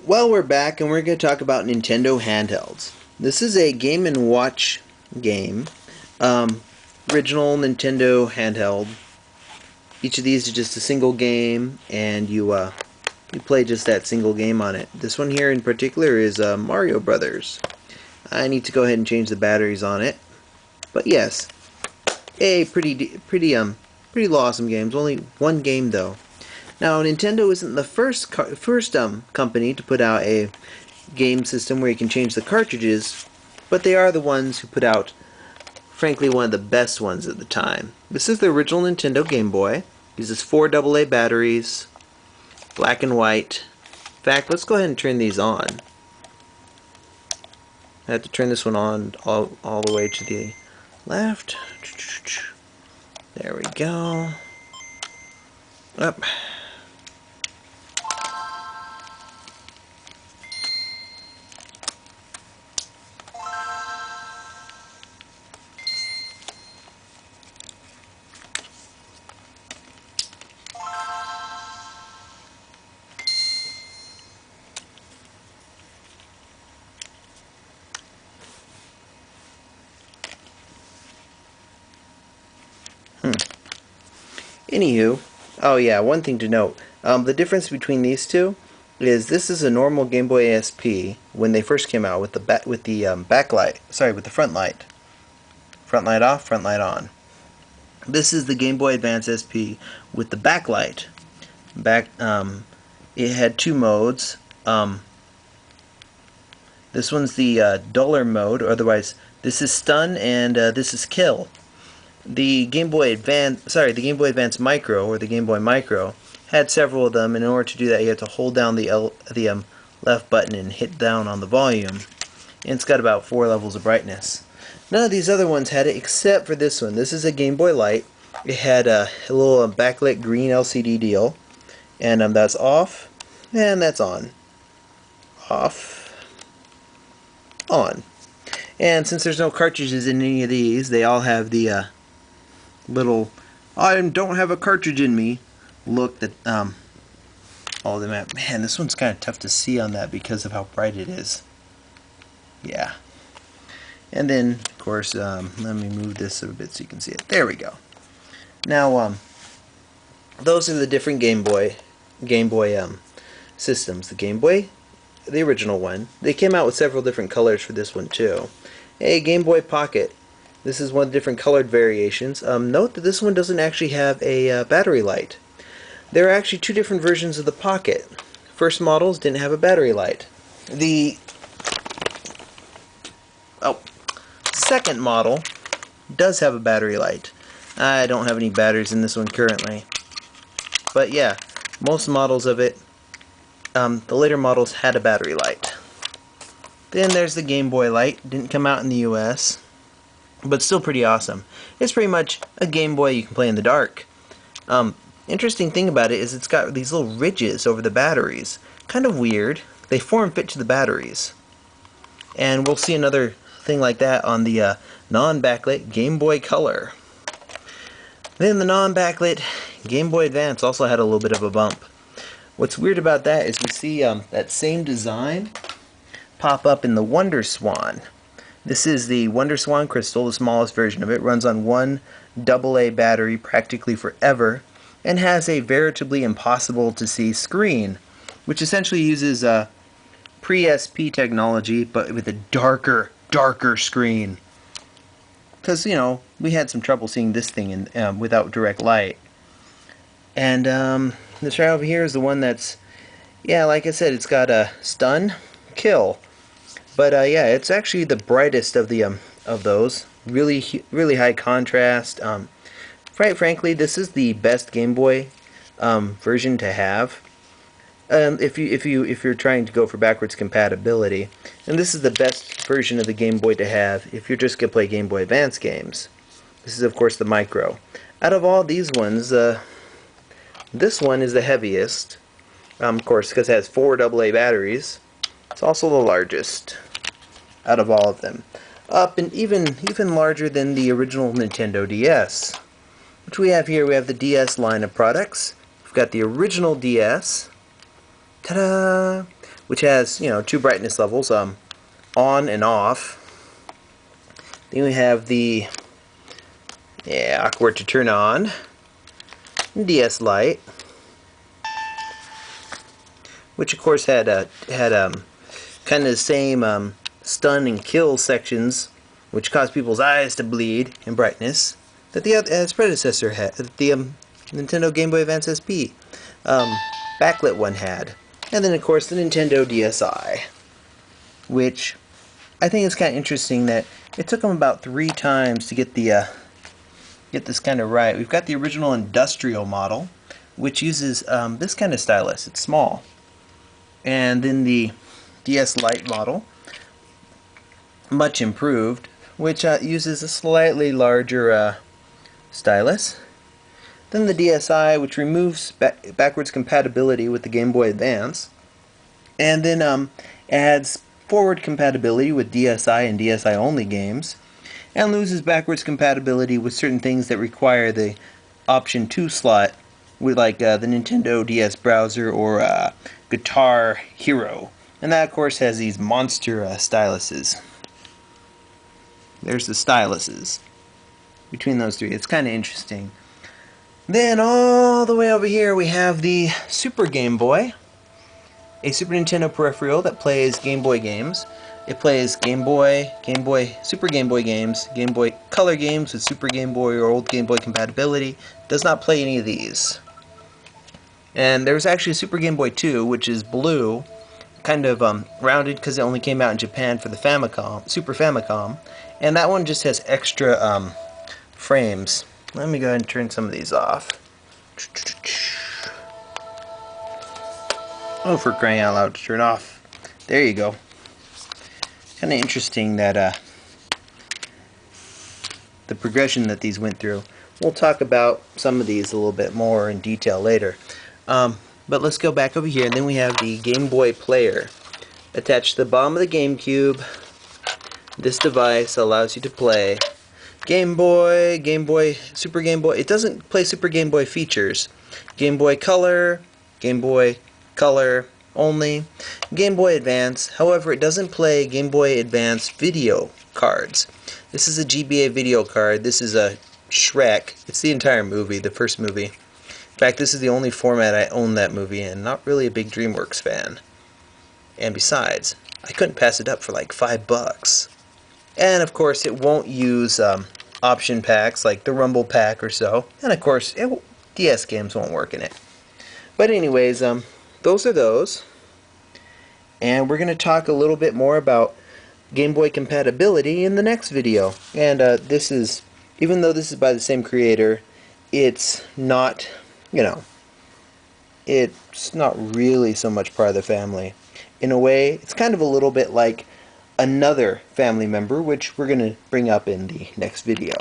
Well, we're back and we're going to talk about Nintendo handhelds. This is a Game & Watch game. Um, Original Nintendo handheld. Each of these is just a single game, and you play just that single game on it. This one here in particular is Mario Brothers. I need to go ahead and change the batteries on it. But yes, a pretty awesome games. Only one game though. Now, Nintendo isn't the first company to put out a game system where you can change the cartridges, but they are the ones who put out, frankly, one of the best ones at the time. This is the original Nintendo Game Boy. Uses 4 AA batteries, black and white. In fact, let's go ahead and turn these on. I have to turn this one on all the way to the left. There we go. Up. Anywho, oh yeah, one thing to note. The difference between these two is this is a normal Game Boy SP when they first came out with the backlight. Sorry, with the front light. Front light off, front light on. This is the Game Boy Advance SP with the backlight. It had 2 modes. This one's the duller mode, or otherwise this is stun and this is kill. The Game Boy Advance Micro, or the Game Boy Micro, had several of them, and in order to do that you have to hold down the left button and hit down on the volume. And it's got about 4 levels of brightness. None of these other ones had it except for this one. This is a Game Boy Light. It had a little backlit green LCD deal, and that's off, and that's on. Off, on. And since there's no cartridges in any of these, they all have the little "I don't have a cartridge in me" look that all of them have. Man, this one's kind of tough to see on that because of how bright it is. Yeah. And then, of course, let me move this a bit so you can see it. There we go. Now, those are the different Game Boy systems. The Game Boy, the original one. They came out with several different colors for this one too. A Game Boy Pocket. This is one of the different colored variations. Note that this one doesn't actually have a battery light. There are actually 2 different versions of the Pocket. First models didn't have a battery light. The second model does have a battery light. I don't have any batteries in this one currently. But yeah, most models of it, the later models had a battery light. Then there's the Game Boy Light. Didn't come out in the US, but still pretty awesome. It's pretty much a Game Boy you can play in the dark. Interesting thing about it is it's got these little ridges over the batteries. Kind of weird. They form fit to the batteries. And we'll see another thing like that on the non-backlit Game Boy Color. Then the non-backlit Game Boy Advance also had a little bit of a bump. What's weird about that is we see that same design pop up in the Wonder Swan. This is the Wonder Swan Crystal, the smallest version of it. Runs on 1 AA battery practically forever, and has a veritably impossible to see screen, which essentially uses pre-SP technology but with a darker screen. Because, you know, we had some trouble seeing this thing without direct light. And this right over here is the one that's, yeah, like I said, it's got a stun, kill. But yeah, it's actually the brightest of the of those. Really high contrast. Quite frankly, this is the best Game Boy version to have. If you're trying to go for backwards compatibility, and this is the best version of the Game Boy to have if you're just gonna play Game Boy Advance games. This is of course the Micro. Out of all these ones, this one is the heaviest. Of course, because it has 4 AA batteries. It's also the largest out of all of them. Up and even larger than the original Nintendo DS. Which we have here, we have the DS line of products. We've got the original DS. Ta-da! which has, you know, 2 brightness levels, on and off. Then we have the awkward to turn on DS Lite, which of course had kind of the same stun and kill sections, which caused people's eyes to bleed in brightness, that its predecessor had, the Nintendo Game Boy Advance SP backlit one had. And then of course the Nintendo DSi, which I think is kind of interesting that it took them about 3 times to get this kind of right. We've got the original industrial model, which uses this kind of stylus. It's small. And then the DS Lite model, much improved, which uses a slightly larger stylus. Then the DSi, which removes backwards compatibility with the Game Boy Advance, and then adds forward compatibility with DSi and DSi only games, and loses backwards compatibility with certain things that require the option 2 slot, with like the Nintendo DS browser or Guitar Hero. And that of course has these monster styluses. There's the styluses between those 3. It's kind of interesting. Then all the way over here we have the Super Game Boy, a Super Nintendo peripheral that plays Game Boy games. It plays Game Boy, Super Game Boy games, Game Boy Color games with Super Game Boy or old Game Boy compatibility. Does not play any of these. And there's actually a Super Game Boy 2, which is blue, kind of rounded because it only came out in Japan for the Famicom, Super Famicom, and that one just has extra frames. Let me go ahead and turn some of these off. Oh, for crying out loud, to turn off. There you go. Kind of interesting that the progression that these went through. We'll talk about some of these a little bit more in detail later. But let's go back over here, and then we have the Game Boy player attached to the bottom of the GameCube. This device allows you to play Game Boy, Super Game Boy. It doesn't play Super Game Boy features. Game Boy Color only, Game Boy Advance. However, it doesn't play Game Boy Advance video cards. This is a GBA video card. This is a Shrek. It's the entire movie, the first movie. In fact, this is the only format I own that movie in. Not really a big DreamWorks fan. And besides, I couldn't pass it up for like $5. And of course, it won't use option packs like the Rumble Pack or so. And of course, DS games won't work in it. But anyways, those are those. And we're going to talk a little bit more about Game Boy compatibility in the next video. And this is, even though this is by the same creator, it's not, you know, it's not really so much part of the family. In a way, it's kind of a little bit like another family member, which we're going to bring up in the next video.